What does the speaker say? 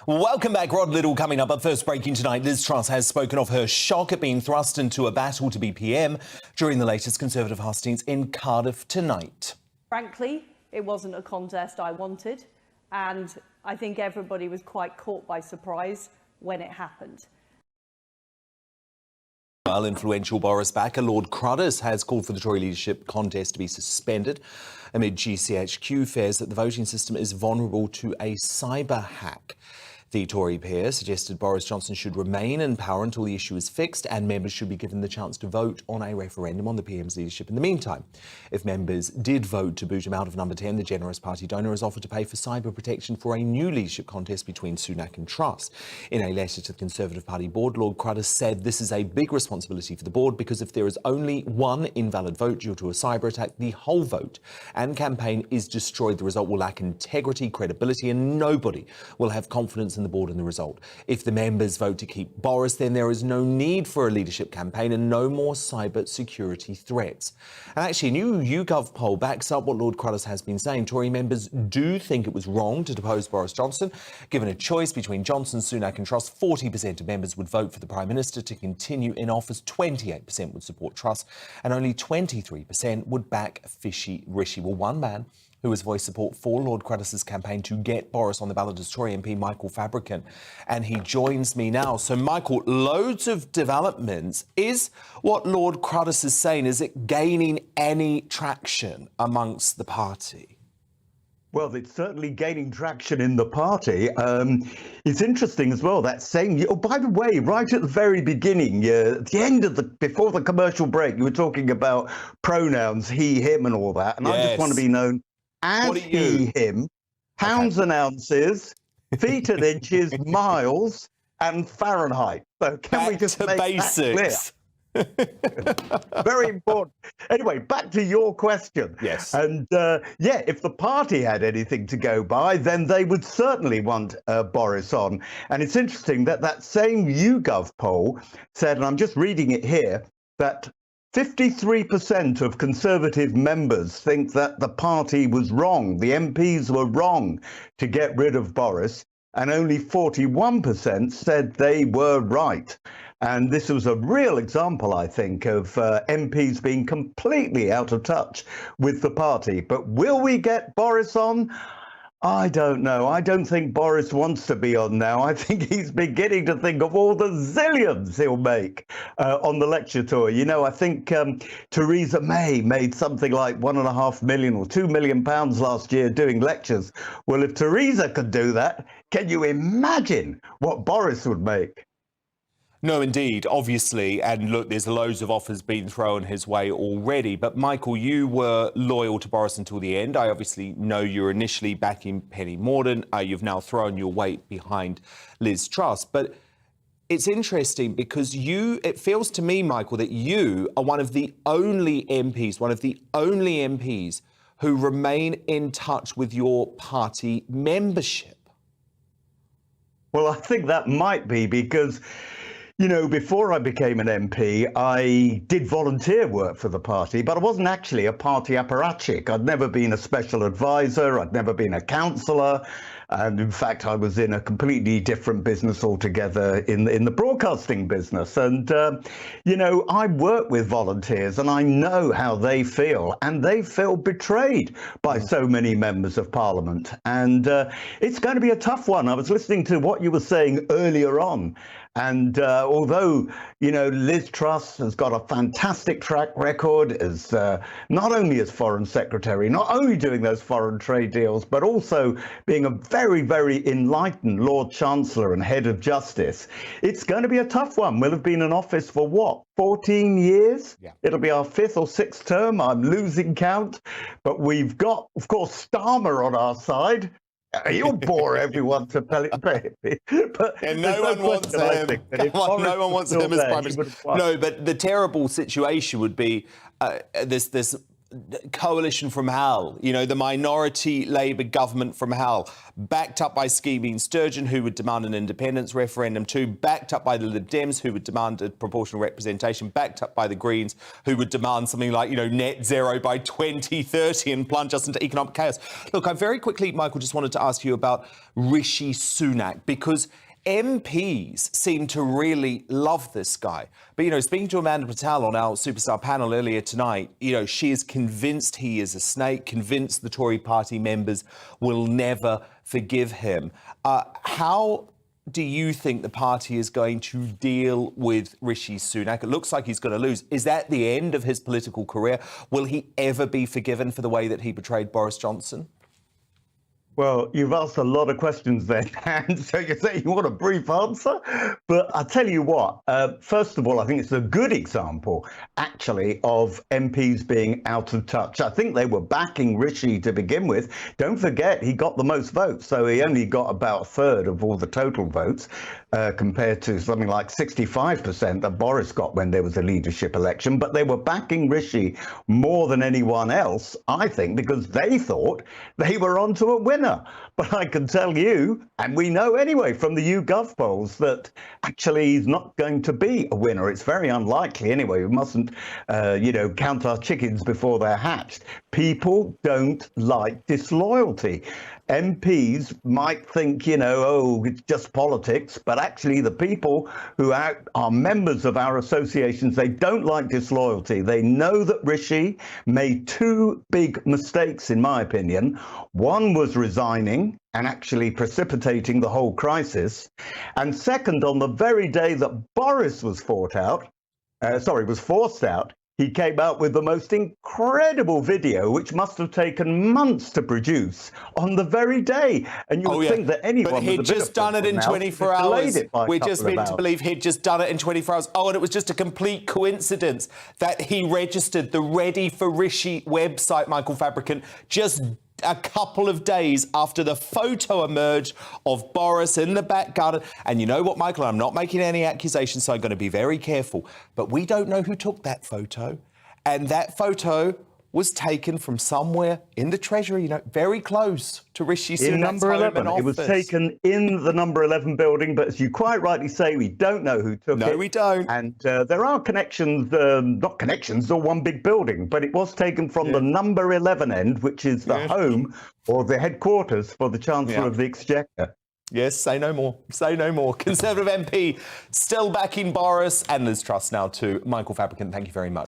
Welcome back. Rod Little coming up. But first, breaking tonight, Liz Truss has spoken of her shock at being thrust into a battle to be PM during the latest Conservative hustings in Cardiff tonight. Frankly, it wasn't a contest I wanted, and I think everybody was quite caught by surprise when it happened. Well, influential Boris backer Lord Crudders has called for the Tory leadership contest to be suspended amid GCHQ fears that the voting system is vulnerable to a cyber hack. The Tory peer suggested Boris Johnson should remain in power until the issue is fixed and members should be given the chance to vote on a referendum on the PM's leadership in the meantime. If members did vote to boot him out of number 10, the generous party donor has offered to pay for cyber protection for a new leadership contest between Sunak and Truss. In a letter to the Conservative Party board, Lord Crudders said this is a big responsibility for the board because if there is only one invalid vote due to a cyber attack, the whole vote and campaign is destroyed. The result will lack integrity, credibility, and nobody will have confidence in the board and the result. If the members vote to keep Boris, then there is no need for a leadership campaign and no more cyber security threats. And actually, a new YouGov poll backs up what Lord Crudders has been saying. Tory members do think it was wrong to depose Boris Johnson. Given a choice between Johnson, Sunak and Truss, 40% of members would vote for the Prime Minister to continue in office, 28% would support Truss, and only 23% would back Fishy Rishi. Well, one man who has voiced support for Lord Crudders' campaign to get Boris on the ballot as Tory MP, Michael Fabricant, and he joins me now. So, Michael, loads of developments. Is what Lord Crudders is saying, is it gaining any traction amongst the party? Well, it's certainly gaining traction in the party. It's interesting as well, that saying, oh, by the way, right at the very beginning, at the end of before the commercial break, you were talking about pronouns, he, him and all that. And yes. I just want to be known as he, him, pounds and ounces, feet and inches, miles and Fahrenheit. So can we just make basics? That clear? Very important. Anyway, back to your question. Yes. And yeah, if the party had anything to go by, then they would certainly want Boris on. And it's interesting that that same YouGov poll said, and I'm just reading it here, that 53% of Conservative members think that the party was wrong, the MPs were wrong to get rid of Boris, and only 41% said they were right. And this was a real example, I think, of MPs being completely out of touch with the party. But will we get Boris on? I don't know. I don't think Boris wants to be on now. I think he's beginning to think of all the zillions he'll make on the lecture tour. You know, I think Theresa May made something like £1.5 million or £2 million last year doing lectures. Well, if Theresa could do that, can you imagine what Boris would make? No, indeed, obviously. And look, there's loads of offers being thrown his way already. But Michael, you were loyal to Boris until the end. I obviously know you're initially backing Penny Mordaunt. You've now thrown your weight behind Liz Truss. But it's interesting because it feels to me, Michael, that you are one of the only MPs who remain in touch with your party membership. Well, I think that might be because, you know, before I became an MP, I did volunteer work for the party, but I wasn't actually a party apparatchik. I'd never been a special advisor. I'd never been a councillor. And in fact, I was in a completely different business altogether in the broadcasting business. And, you know, I work with volunteers and I know how they feel. And they feel betrayed by so many members of Parliament. And it's going to be a tough one. I was listening to what you were saying earlier on. And although, you know, Liz Truss has got a fantastic track record as not only as Foreign Secretary, not only doing those foreign trade deals, but also being a very, very enlightened Lord Chancellor and Head of Justice, it's going to be a tough one. We'll have been in office for what, 14 years? Yeah. It'll be our 5th or 6th term. I'm losing count. But we've got, of course, Starmer on our side. You'll bore everyone to pay. But and no one wants him. No one wants him as Prime Minister. No, but the terrible situation would be this coalition from hell, you know, the minority Labour government from hell, backed up by Scheme Sturgeon, who would demand an independence referendum too, backed up by the Lib Dems, who would demand a proportional representation, backed up by the Greens, who would demand something like, you know, net zero by 2030 and plunge us into economic chaos. Look, I very quickly, Michael, just wanted to ask you about Rishi Sunak, because MPs seem to really love this guy. But, you know, speaking to Amanda Patel on our Superstar panel earlier tonight, you know, she is convinced he is a snake, convinced the Tory party members will never forgive him. How do you think the party is going to deal with Rishi Sunak? It looks like he's going to lose. Is that the end of his political career? Will he ever be forgiven for the way that he betrayed Boris Johnson? Well, you've asked a lot of questions there, and so you say you want a brief answer. But I'll tell you what, first of all, I think it's a good example, actually, of MPs being out of touch. I think they were backing Rishi to begin with. Don't forget, he got the most votes, so he only got about a third of all the total votes, compared to something like 65% that Boris got when there was a leadership election. But they were backing Rishi more than anyone else, I think, because they thought they were onto a winner. But I can tell you, and we know anyway from the YouGov polls, that actually he's not going to be a winner. It's very unlikely anyway. We mustn't, you know, count our chickens before they're hatched. People don't like disloyalty. MPs might think, you know, oh, it's just politics, but actually the people who are members of our associations, they don't like disloyalty. They know that Rishi made two big mistakes, in my opinion. One was resigning and actually precipitating the whole crisis. And second, on the very day that Boris was forced out, he came out with the most incredible video, which must have taken months to produce on the very day. And you would think that anyone but he'd just done it in 24 hours. We're just meant to believe he'd just done it in 24 hours. Oh, and it was just a complete coincidence that he registered the Ready for Rishi website, Michael Fabricant, just a couple of days after the photo emerged of Boris in the back garden. And you know what, Michael, I'm not making any accusations, so I'm going to be very careful. But we don't know who took that photo. And that photo was taken from somewhere in the Treasury, you know, very close to Rishi Sunak's in number 11. It was taken in the number 11 building, but as you quite rightly say, we don't know who took it. No, we don't. And there are connections, not connections, or one big building, but it was taken from the number 11 end, which is the home or the headquarters for the Chancellor of the Exchequer. Yes, say no more. Say no more. Conservative MP still backing Boris, and Liz Truss now too. Michael Fabricant, thank you very much.